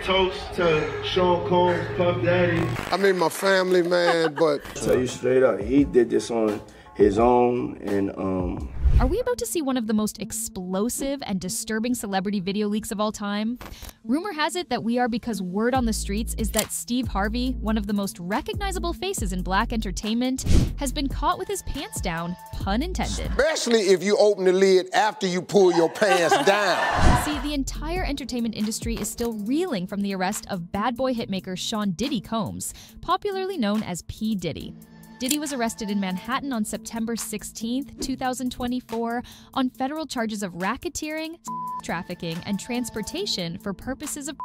toast to Sean Combs, Puff Daddy. I mean, my family, man, but... Tell you straight up, he did this on his own, and Are we about to see one of the most explosive and disturbing celebrity video leaks of all time? Rumor has it that we are because word on the streets is that Steve Harvey, one of the most recognizable faces in black entertainment, has been caught with his pants down, pun intended. Especially if you open the lid after you pull your pants down. See, the entire entertainment industry is still reeling from the arrest of bad boy hitmaker Sean Diddy Combs, popularly known as P. Diddy. Diddy was arrested in Manhattan on September 16, 2024, on federal charges of racketeering, trafficking, and transportation for purposes of...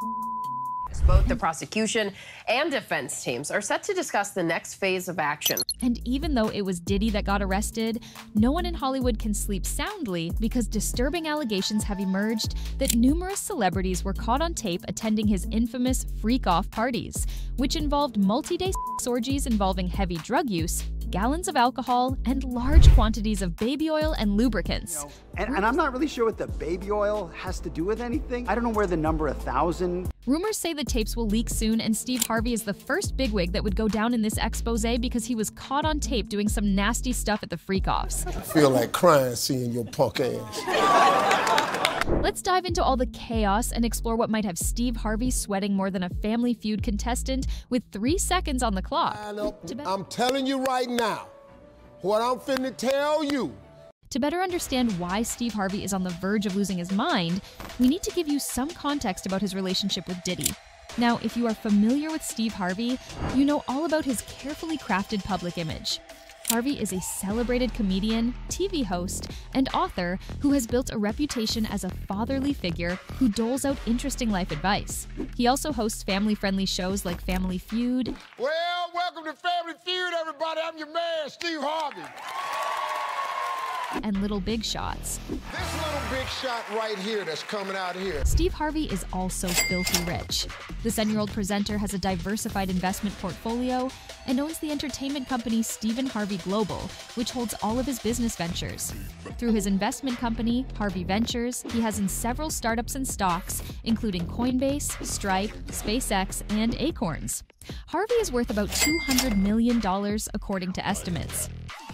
Both the prosecution and defense teams are set to discuss the next phase of action. And even though it was Diddy that got arrested, no one in Hollywood can sleep soundly because disturbing allegations have emerged that numerous celebrities were caught on tape attending his infamous freak-off parties, which involved multi-day orgies involving heavy drug use, gallons of alcohol, and large quantities of baby oil and lubricants. And I'm not really sure what the baby oil has to do with anything. I don't know where the number 1,000... Rumors say the tapes will leak soon, and Steve Harvey is the first bigwig that would go down in this expose because he was caught on tape doing some nasty stuff at the freak-offs. I feel like crying seeing your punk ass. Let's dive into all the chaos and explore what might have Steve Harvey sweating more than a Family Feud contestant with 3 seconds on the clock. I'm telling you right now, what I'm finna tell you. To better understand why Steve Harvey is on the verge of losing his mind, we need to give you some context about his relationship with Diddy. Now, if you are familiar with Steve Harvey, you know all about his carefully crafted public image. Harvey is a celebrated comedian, TV host, and author who has built a reputation as a fatherly figure who doles out interesting life advice. He also hosts family-friendly shows like Family Feud. Well, welcome to Family Feud, everybody. I'm your man, Steve Harvey. And Little Big Shots. This little big shot right here that's coming out here. Steve Harvey is also filthy rich. The 7-year-old presenter has a diversified investment portfolio and owns the entertainment company Stephen Harvey Global, which holds all of his business ventures. Through his investment company, Harvey Ventures, he has in several startups and stocks, including Coinbase, Stripe, SpaceX, and Acorns. Harvey is worth about $200 million according to estimates.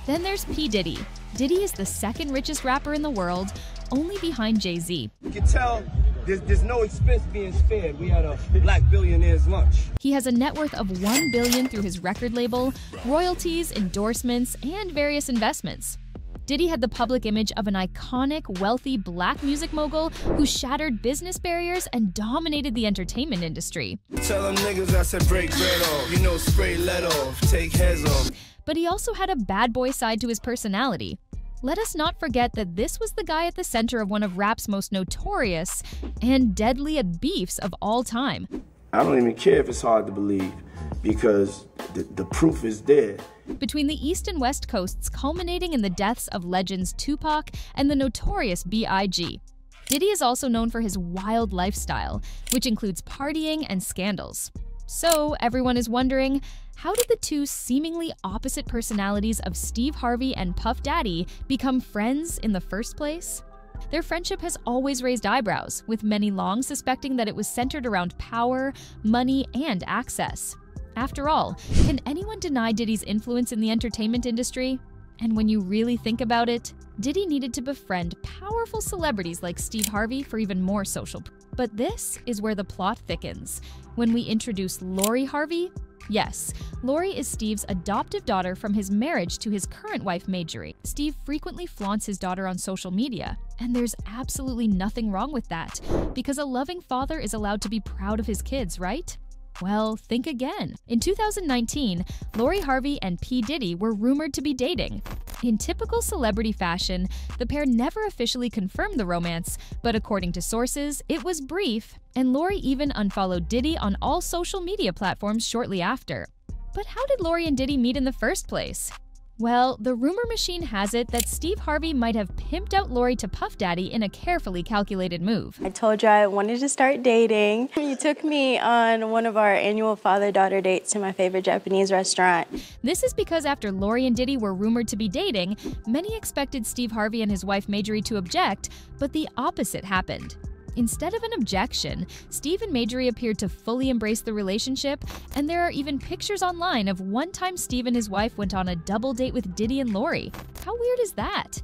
Then there's P. Diddy. Diddy is the second richest rapper in the world, only behind Jay-Z. you can tell there's no expense being spared. We had a black billionaire's lunch. He has a net worth of $1 billion through his record label, royalties, endorsements, and various investments. Diddy had the public image of an iconic, wealthy black music mogul who shattered business barriers and dominated the entertainment industry. Tell them niggas I said break bread off, you know, spray lead off, take heads off. But he also had a bad boy side to his personality. Let us not forget that this was the guy at the center of one of rap's most notorious and deadliest beefs of all time. I don't even care if it's hard to believe, because the proof is there. Between the East and West Coasts, culminating in the deaths of legends Tupac and the notorious B.I.G. Diddy is also known for his wild lifestyle, which includes partying and scandals. So everyone is wondering, how did the two seemingly opposite personalities of Steve Harvey and Puff Daddy become friends in the first place? Their friendship has always raised eyebrows, with many long suspecting that it was centered around power, money, and access. After all, can anyone deny Diddy's influence in the entertainment industry? And when you really think about it, Diddy needed to befriend powerful celebrities like Steve Harvey for even more social. But this is where the plot thickens. When we introduce Lori Harvey, yes, Lori is Steve's adoptive daughter from his marriage to his current wife, Marjorie. Steve frequently flaunts his daughter on social media, and there's absolutely nothing wrong with that, because a loving father is allowed to be proud of his kids, right? Well, think again. In 2019, Lori Harvey and P. Diddy were rumored to be dating. In typical celebrity fashion, the pair never officially confirmed the romance, but according to sources, it was brief, and Lori even unfollowed Diddy on all social media platforms shortly after. But how did Lori and Diddy meet in the first place? Well, the rumor machine has it that Steve Harvey might have pimped out Lori to Puff Daddy in a carefully calculated move. I told you I wanted to start dating. You took me on one of our annual father-daughter dates to my favorite Japanese restaurant. This is because after Lori and Diddy were rumored to be dating, many expected Steve Harvey and his wife Marjorie to object, but the opposite happened. Instead of an objection, Steve and Marjorie appeared to fully embrace the relationship, and there are even pictures online of one time Steve and his wife went on a double date with Diddy and Lori. How weird is that?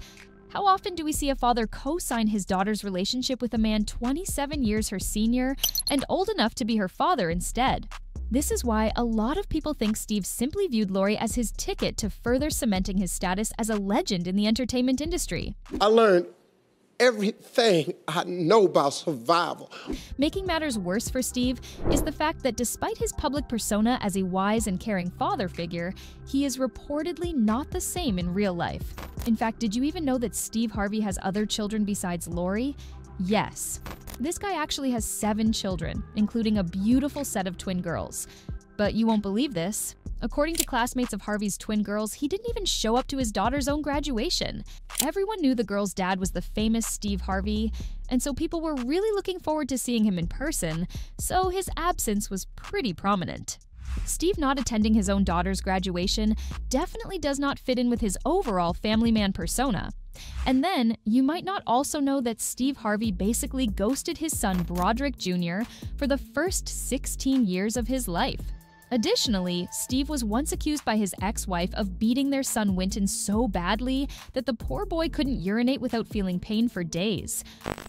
How often do we see a father co-sign his daughter's relationship with a man 27 years her senior and old enough to be her father instead? This is why a lot of people think Steve simply viewed Lori as his ticket to further cementing his status as a legend in the entertainment industry. I learned everything I know about survival. Making matters worse for Steve is the fact that despite his public persona as a wise and caring father figure, he is reportedly not the same in real life. In fact, did you even know that Steve Harvey has other children besides Lori? Yes. This guy actually has 7 children, including a beautiful set of twin girls. But you won't believe this. According to classmates of Harvey's twin girls, he didn't even show up to his daughter's own graduation. Everyone knew the girl's dad was the famous Steve Harvey, and so people were really looking forward to seeing him in person, so his absence was pretty prominent. Steve not attending his own daughter's graduation definitely does not fit in with his overall family man persona. And then, you might not also know that Steve Harvey basically ghosted his son Broderick Jr. for the first 16 years of his life. Additionally, Steve was once accused by his ex-wife of beating their son Winton so badly that the poor boy couldn't urinate without feeling pain for days.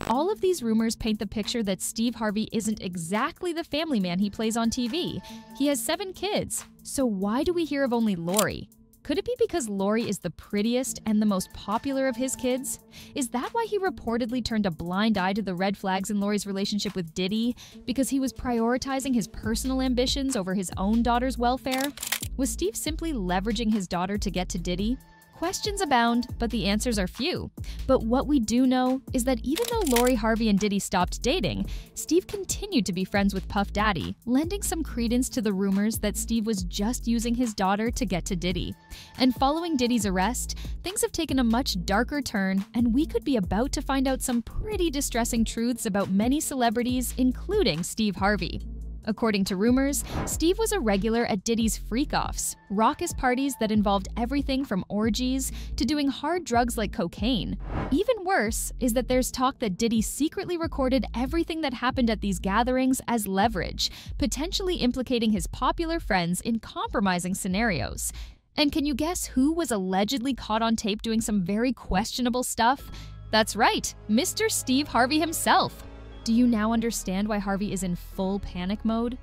All of these rumors paint the picture that Steve Harvey isn't exactly the family man he plays on TV. He has 7 kids, so why do we hear of only Lori? Could it be because Lori is the prettiest and the most popular of his kids? Is that why he reportedly turned a blind eye to the red flags in Lori's relationship with Diddy? Because he was prioritizing his personal ambitions over his own daughter's welfare? Was Steve simply leveraging his daughter to get to Diddy? Questions abound, but the answers are few. But what we do know is that even though Lori Harvey and Diddy stopped dating, Steve continued to be friends with Puff Daddy, lending some credence to the rumors that Steve was just using his daughter to get to Diddy. And following Diddy's arrest, things have taken a much darker turn, and we could be about to find out some pretty distressing truths about many celebrities, including Steve Harvey. According to rumors, Steve was a regular at Diddy's freak-offs, raucous parties that involved everything from orgies to doing hard drugs like cocaine. Even worse is that there's talk that Diddy secretly recorded everything that happened at these gatherings as leverage, potentially implicating his popular friends in compromising scenarios. And can you guess who was allegedly caught on tape doing some very questionable stuff? That's right, Mr. Steve Harvey himself. Do you now understand why Harvey is in full panic mode?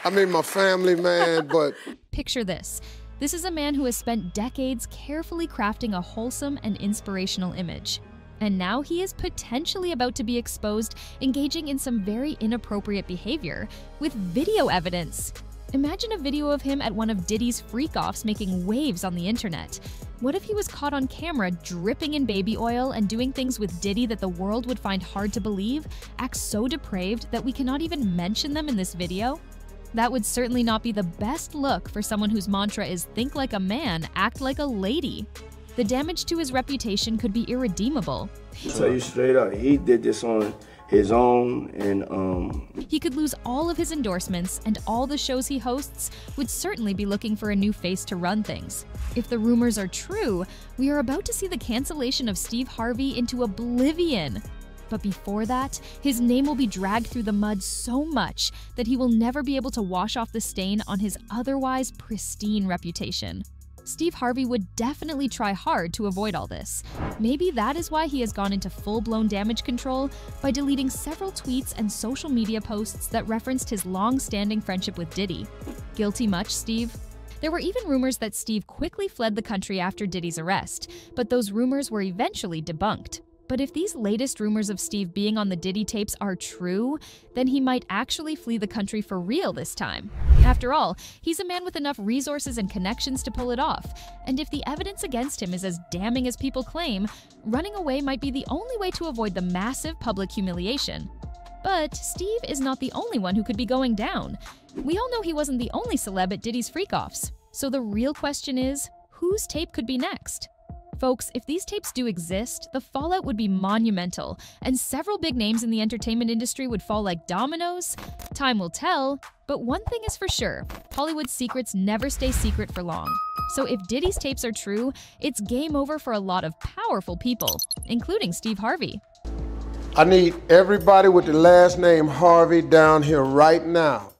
I mean, my family, man, but... Picture this. This is a man who has spent decades carefully crafting a wholesome and inspirational image. And now he is potentially about to be exposed engaging in some very inappropriate behavior, with video evidence. Imagine a video of him at one of Diddy's freak-offs making waves on the internet. What if he was caught on camera dripping in baby oil and doing things with Diddy that the world would find hard to believe, acts so depraved that we cannot even mention them in this video? That would certainly not be the best look for someone whose mantra is think like a man, act like a lady. The damage to his reputation could be irredeemable. I'll tell you straight up, he did this on his own, and he could lose all of his endorsements, and all the shows he hosts would certainly be looking for a new face to run things. If the rumors are true, we are about to see the cancellation of Steve Harvey into oblivion. But before that, his name will be dragged through the mud so much that he will never be able to wash off the stain on his otherwise pristine reputation. Steve Harvey would definitely try hard to avoid all this. Maybe that is why he has gone into full-blown damage control by deleting several tweets and social media posts that referenced his long-standing friendship with Diddy. Guilty much, Steve? There were even rumors that Steve quickly fled the country after Diddy's arrest, but those rumors were eventually debunked. But if these latest rumors of Steve being on the Diddy tapes are true, then he might actually flee the country for real this time. After all, he's a man with enough resources and connections to pull it off, and if the evidence against him is as damning as people claim, running away might be the only way to avoid the massive public humiliation. But Steve is not the only one who could be going down. We all know he wasn't the only celeb at Diddy's freak-offs, so the real question is, whose tape could be next? Folks, if these tapes do exist, the fallout would be monumental, and several big names in the entertainment industry would fall like dominoes. Time will tell, but one thing is for sure, Hollywood's secrets never stay secret for long. So if Diddy's tapes are true, it's game over for a lot of powerful people, including Steve Harvey. I need everybody with the last name Harvey down here right now.